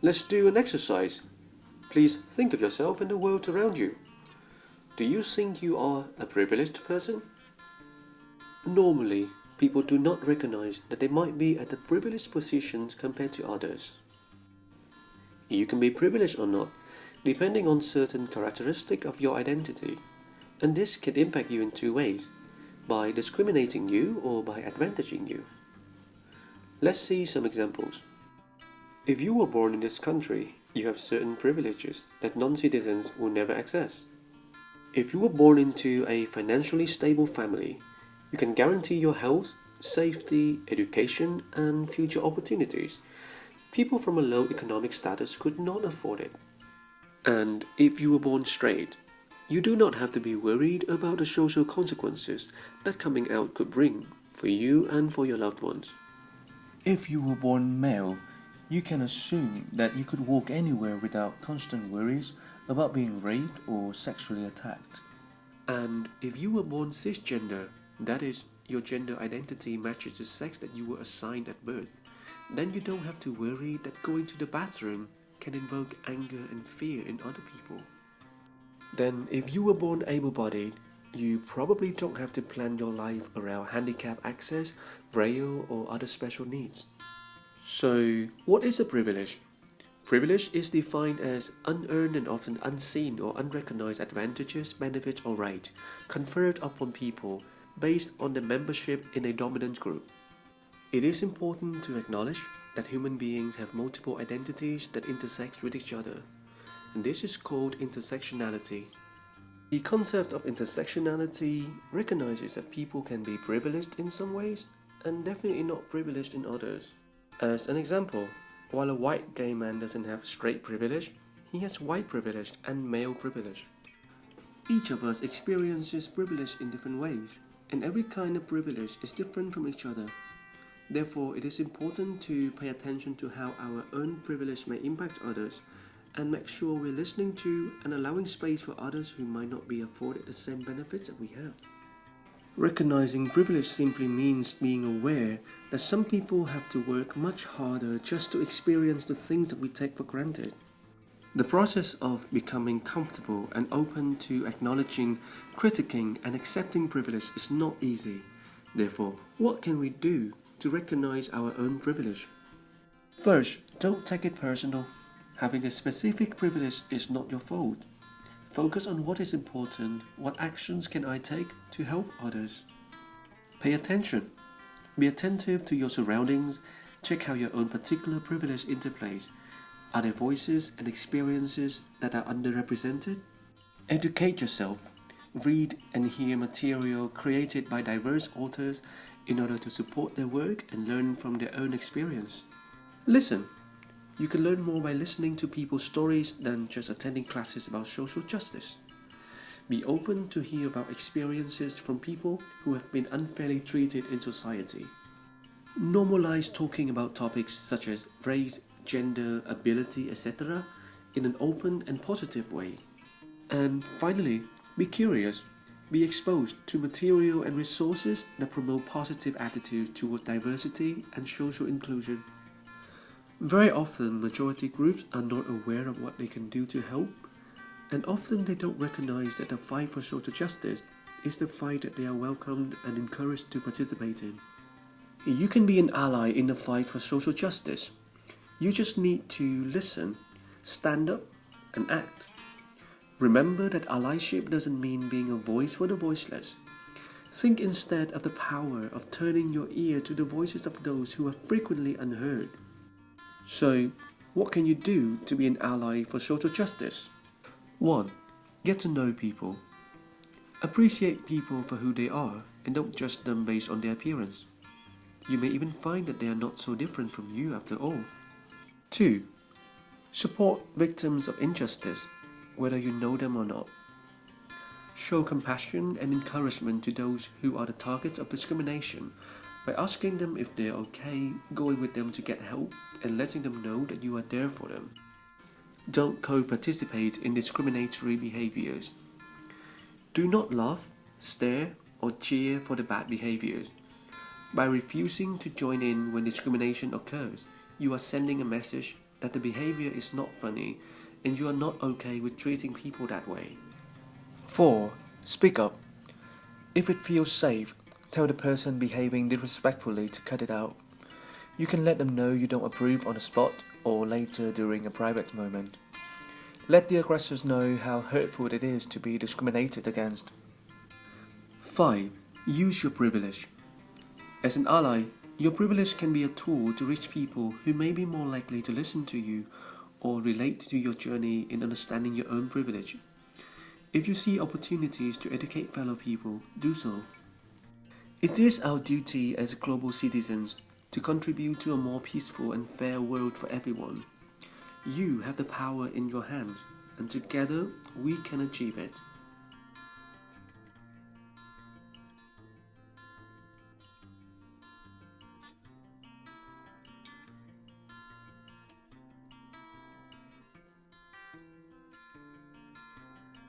Let's do an exercise. Please think of yourself and the world around you. Do you think you are a privileged person? Normally, people do not recognize that they might be at a privileged positions compared to others. You can be privileged or not, depending on certain characteristics of your identity, and this can impact you in two ways, by discriminating you or by advantaging you. Let's see some examples. If you were born in this country, you have certain privileges that non-citizens will never access. If you were born into a financially stable family, you can guarantee your health, safety, education, and future opportunities. People from a low economic status could not afford it. And if you were born straight, you do not have to be worried about the social consequences that coming out could bring for you and for your loved ones. If you were born male, you can assume that you could walk anywhere without constant worries about being raped or sexually attacked. And if you were born cisgender, that is, your gender identity matches the sex that you were assigned at birth, then you don't have to worry that going to the bathroom can invoke anger and fear in other people. Then, if you were born able-bodied, you probably don't have to plan your life around handicap access, braille, or other special needs. So, what is a privilege? Privilege is defined as unearned and often unseen or unrecognized advantages, benefits, or rights conferred upon people based on their membership in a dominant group. It is important to acknowledge that human beings have multiple identities that intersect with each other, and this is called intersectionality. The concept of intersectionality recognizes that people can be privileged in some ways and definitely not privileged in others. As an example, while a white gay man doesn't have straight privilege, he has white privilege and male privilege. Each of us experiences privilege in different ways, and every kind of privilege is different from each other. Therefore, it is important to pay attention to how our own privilege may impact others and make sure we're listening to and allowing space for others who might not be afforded the same benefits that we have. Recognizing privilege simply means being aware that some people have to work much harder just to experience the things that we take for granted. The process of becoming comfortable and open to acknowledging, critiquing, and accepting privilege is not easy. Therefore, what can we do to recognize our own privilege? First, don't take it personal. Having a specific privilege is not your fault. Focus on what is important, what actions can I take to help others. Pay attention. Be attentive to your surroundings. Check how your own particular privilege interplays. Are there voices and experiences that are underrepresented? Educate yourself. Read and hear material created by diverse authors in order to support their work and learn from their own experience. Listen. You can learn more by listening to people's stories than just attending classes about social justice. Be open to hear about experiences from people who have been unfairly treated in society. Normalize talking about topics such as race, gender, ability, etc. in an open and positive way. And finally, be curious. Be exposed to material and resources that promote positive attitudes towards diversity and social inclusion. Very often, majority groups are not aware of what they can do to help, and often they don't recognize that the fight for social justice is the fight that they are welcomed and encouraged to participate in. You can be an ally in the fight for social justice. You just need to listen, stand up, and act. Remember that allyship doesn't mean being a voice for the voiceless. Think instead of the power of turning your ear to the voices of those who are frequently unheard. So, what can you do to be an ally for social justice? 1. Get to know people. Appreciate people for who they are and don't judge them based on their appearance. You may even find that they are not so different from you after all. 2. Support victims of injustice, whether you know them or not. Show compassion and encouragement to those who are the targets of discrimination by asking them if they're okay, going with them to get help, and letting them know that you are there for them. Don't co-participate in discriminatory behaviors. Do not laugh, stare, or cheer for the bad behaviors. By refusing to join in when discrimination occurs, you are sending a message that the behavior is not funny and you are not okay with treating people that way. 4. Speak up. If it feels safe, tell the person behaving disrespectfully to cut it out. You can let them know you don't approve on the spot or later during a private moment. Let the aggressors know how hurtful it is to be discriminated against. 5. Use your privilege. As an ally, your privilege can be a tool to reach people who may be more likely to listen to you or relate to your journey in understanding your own privilege. If you see opportunities to educate fellow people, do so. It is our duty as global citizens to contribute to a more peaceful and fair world for everyone. You have the power in your hands, and together we can achieve it.